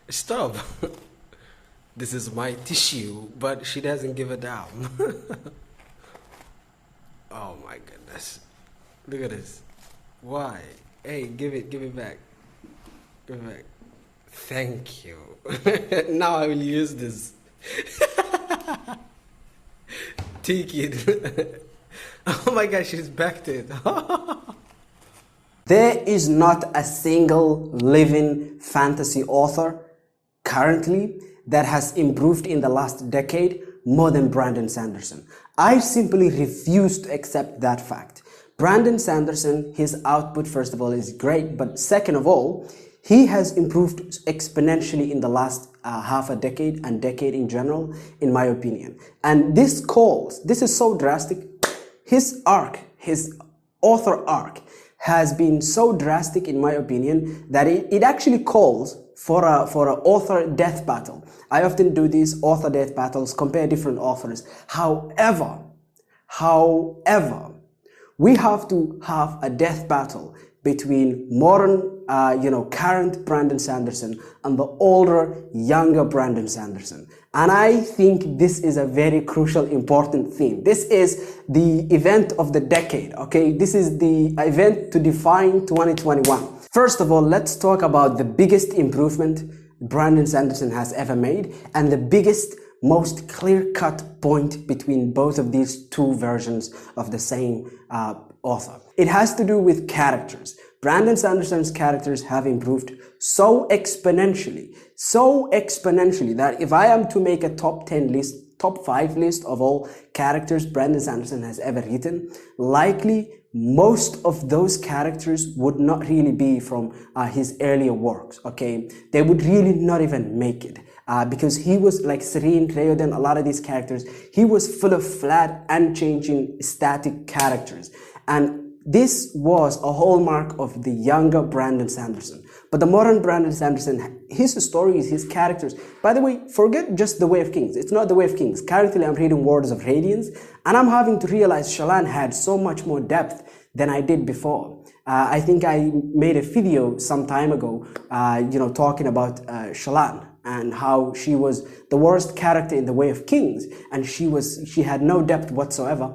Stop. This is my tissue, but she doesn't give a damn. Oh my goodness. Look at this. Why? Hey, give it back. Give it back. Thank you. Now I will use this. Take it. Oh my gosh, she's back to it. There is not a single living fantasy author currently that has improved in the last decade more than Brandon Sanderson. I simply refuse to accept that fact. Brandon Sanderson, his output, first of all, is great, but second of all, he has improved exponentially in the last half a decade and decade in general, in my opinion. And this is so drastic. His author arc has been so drastic, in my opinion, that it actually calls for a author death battle. I often do these author death battles, compare different authors. However, we have to have a death battle between modern, current Brandon Sanderson and the older, younger Brandon Sanderson. And I think this is a very crucial, important theme. This is the event of the decade, okay? This is the event to define 2021. First of all, let's talk about the biggest improvement Brandon Sanderson has ever made and the biggest, most clear-cut point between both of these two versions of the same author. It has to do with characters. Brandon Sanderson's characters have improved so exponentially that if I am to make a top 10 list, top 5 list of all characters Brandon Sanderson has ever written, likely most of those characters would not really be from his earlier works, okay? They would really not even make it. Because he was like Serene, Rayoden, a lot of these characters, he was full of flat, unchanging, static characters. And this was a hallmark of the younger Brandon Sanderson. But the modern Brandon Sanderson, his stories, his characters, by the way, forget just The Way of Kings. It's not The Way of Kings. Currently, I'm reading Words of Radiance, and I'm having to realize Shallan had so much more depth than I did before. I think I made a video some time ago, talking about Shallan and how she was the worst character in The Way of Kings, and she had no depth whatsoever.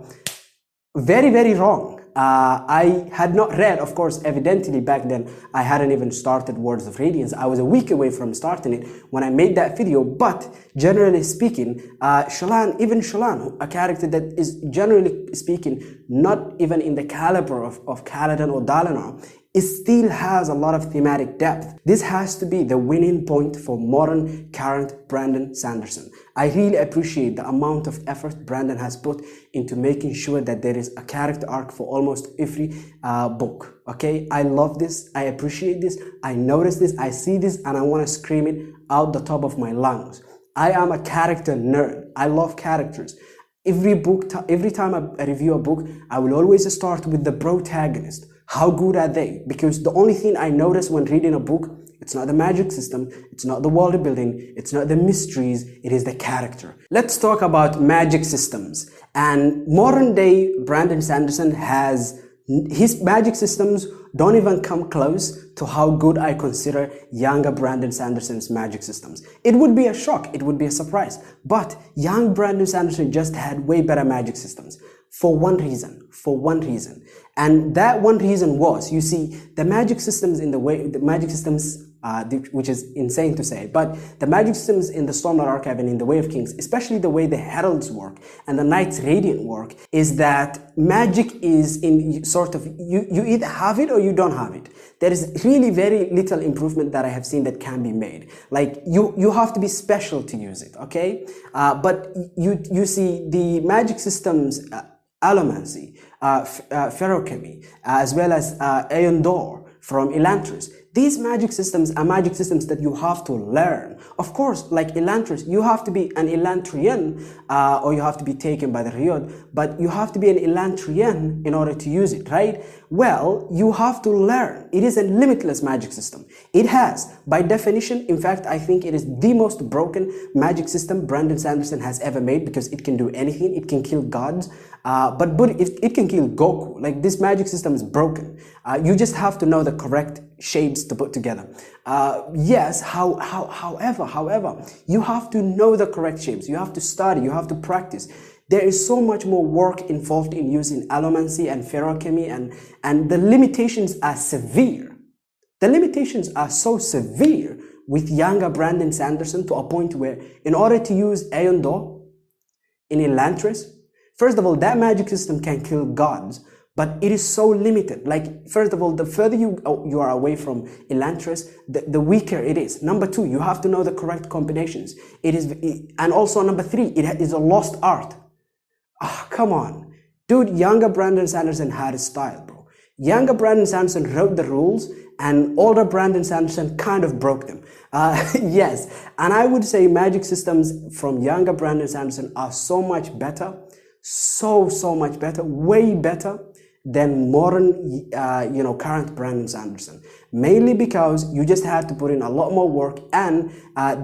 Very, very wrong. I had not read, of course, evidently back then, I hadn't even started Words of Radiance. I was a week away from starting it when I made that video, but generally speaking, Shallan, a character that is generally speaking, not even in the caliber of Kaladin or Dalinar, it still has a lot of thematic depth. This has to be the winning point for modern, current Brandon Sanderson. I really appreciate the amount of effort Brandon has put into making sure that there is a character arc for almost every book. Okay, I love this, I appreciate this, I notice this, I see this, and I want to scream it out the top of my lungs. I am a character nerd. I love characters. Every time I review a book, I will always start with the protagonist. How good are they? Because the only thing I notice when reading a book, it's not the magic system, it's not the world building, it's not the mysteries, it is the character. Let's talk about magic systems. And modern day Brandon Sanderson his magic systems don't even come close to how good I consider younger Brandon Sanderson's magic systems. It would be a shock, it would be a surprise. But young Brandon Sanderson just had way better magic systems. For one reason. And that one reason was, you see, the magic systems which is insane to say, but the magic systems in the Stormlight Archive and in the Way of Kings, especially the way the Heralds work and the Knights Radiant work, is that magic is in sort of, you either have it or you don't have it. There is really very little improvement that I have seen that can be made. Like, you have to be special to use it, okay? But you see the magic systems, Allomancy, Ferochemy, as well as Aeon Dor from Elantris. These magic systems are magic systems that you have to learn. Of course, like Elantris, you have to be an Elantrian, or you have to be taken by the Riod, but you have to be an Elantrian in order to use it, right? Well, you have to learn. It is a limitless magic system. It has, by definition, in fact, I think it is the most broken magic system Brandon Sanderson has ever made, because it can do anything. It can kill gods, but it can kill Goku. Like, this magic system is broken. You just have to know the correct shapes to put together. Yes, however, you have to know the correct shapes. You have to study, you have to practice. There is so much more work involved in using allomancy and feruchemy, and the limitations are severe. The limitations are so severe with younger Brandon Sanderson, to a point where in order to use Aeon Door in Elantris, first of all, that magic system can kill gods, but it is so limited. Like, first of all, the further you are away from Elantris, the weaker it is. Number two, you have to know the correct combinations. And also number three, it is a lost art. Oh, come on. Dude, younger Brandon Sanderson had a style, bro. Younger Brandon Sanderson wrote the rules, and older Brandon Sanderson kind of broke them. Yes, and I would say magic systems from younger Brandon Sanderson are so much better, so much better, way better than modern, current Brandon Sanderson. Mainly because you just had to put in a lot more work, and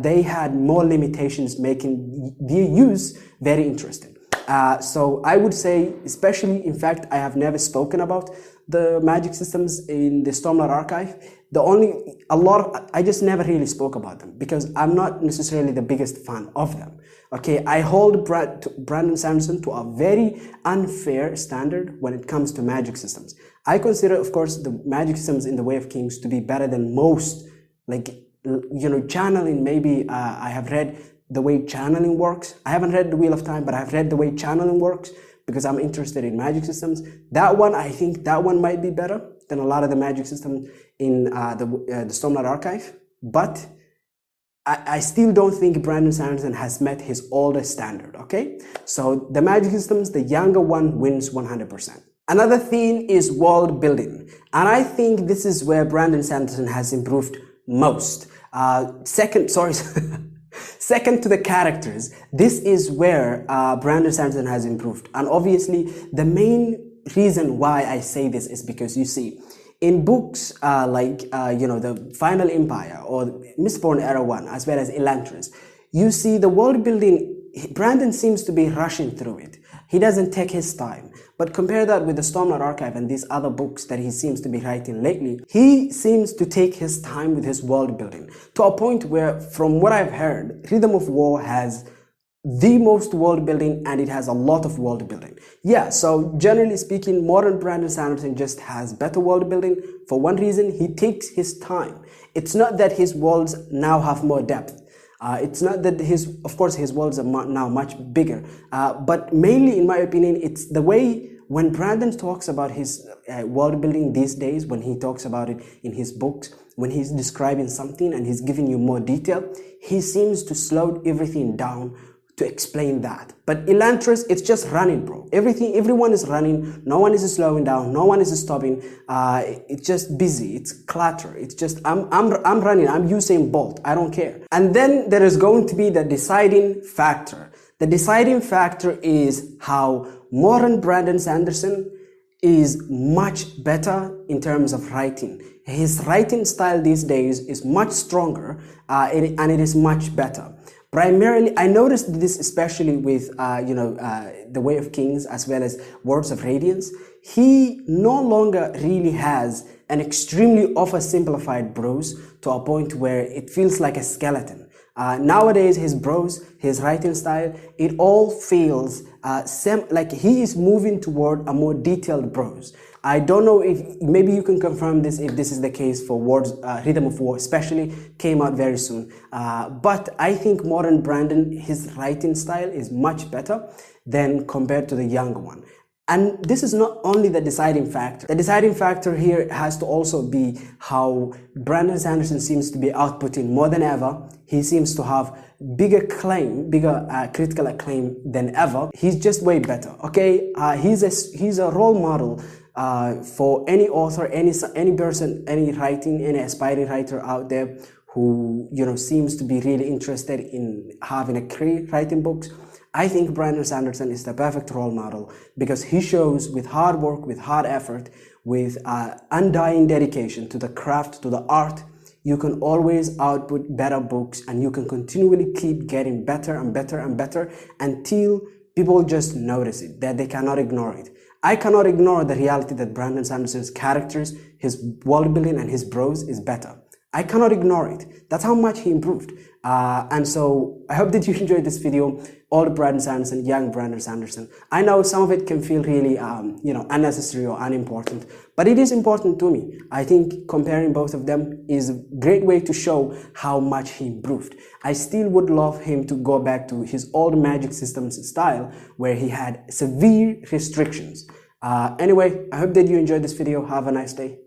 they had more limitations, making their use very interesting. So I would say, especially, in fact, I have never spoken about the magic systems in the Stormlight Archive. I just never really spoke about them because I'm not necessarily the biggest fan of them. Okay, I hold Brandon Sanderson to a very unfair standard when it comes to magic systems. I consider, of course, the magic systems in the Way of Kings to be better than most, channeling. Maybe I have read the way channeling works. I haven't read the Wheel of Time, but I've read the way channeling works because I'm interested in magic systems. I think that one might be better than a lot of the magic systems in the Stormlight Archive. But I still don't think Brandon Sanderson has met his older standard, okay? So the magic systems, the younger one wins 100%. Another theme is world building. And I think this is where Brandon Sanderson has improved most. Second to the characters, this is where Brandon Sanderson has improved. And obviously, the main reason why I say this is because, you see, in books the Final Empire or Mistborn Era 1, as well as Elantris, you see the world building, Brandon seems to be rushing through it. He doesn't take his time. But compare that with the Stormlight Archive and these other books that he seems to be writing lately. He seems to take his time with his world building, to a point where, from what I've heard, Rhythm of War has the most world building, and it has a lot of world building. Yeah, so generally speaking, modern Brandon Sanderson just has better world building. For one reason, he takes his time. It's not that his worlds now have more depth. It's not that his worlds are now much bigger, but mainly, in my opinion, it's the way when Brandon talks about his world building these days, when he talks about it in his books, when he's describing something and he's giving you more detail, he seems to slow everything down to explain that. But Elantris, it's just running, bro. Everyone is running. No one is slowing down. No one is stopping. It's just busy. It's clutter. It's just, I'm running. I'm Usain Bolt. I don't care. And then there is going to be the deciding factor. The deciding factor is how modern Brandon Sanderson is much better in terms of writing. His writing style these days is much stronger, and it is much better. Primarily, I noticed this especially with The Way of Kings as well as Words of Radiance. He no longer really has an extremely oversimplified prose to a point where it feels like a skeleton. Nowadays, his prose, his writing style, it all feels like he is moving toward a more detailed prose. I don't know if, maybe you can confirm this, if this is the case for Rhythm of War especially, came out very soon. But I think modern Brandon, his writing style is much better than compared to the younger one. And this is not only the deciding factor. The deciding factor here has to also be how Brandon Sanderson seems to be outputting more than ever. He seems to have bigger critical acclaim than ever. He's just way better, okay? He's a role model for any author, any person, any aspiring writer out there who, seems to be really interested in having a career writing books. I think Brandon Sanderson is the perfect role model because he shows with hard work, with hard effort, with undying dedication to the craft, to the art, you can always output better books, and you can continually keep getting better and better and better until people just notice it, that they cannot ignore it. I cannot ignore the reality that Brandon Sanderson's characters, his world building, and his prose is better. I cannot ignore it. That's how much he improved. And so I hope that you enjoyed this video. All the Brandon Sanderson, young Brandon Sanderson. I know some of it can feel really, unnecessary or unimportant, but it is important to me. I think comparing both of them is a great way to show how much he improved. I still would love him to go back to his old Magic Systems style where he had severe restrictions. Anyway, I hope that you enjoyed this video. Have a nice day.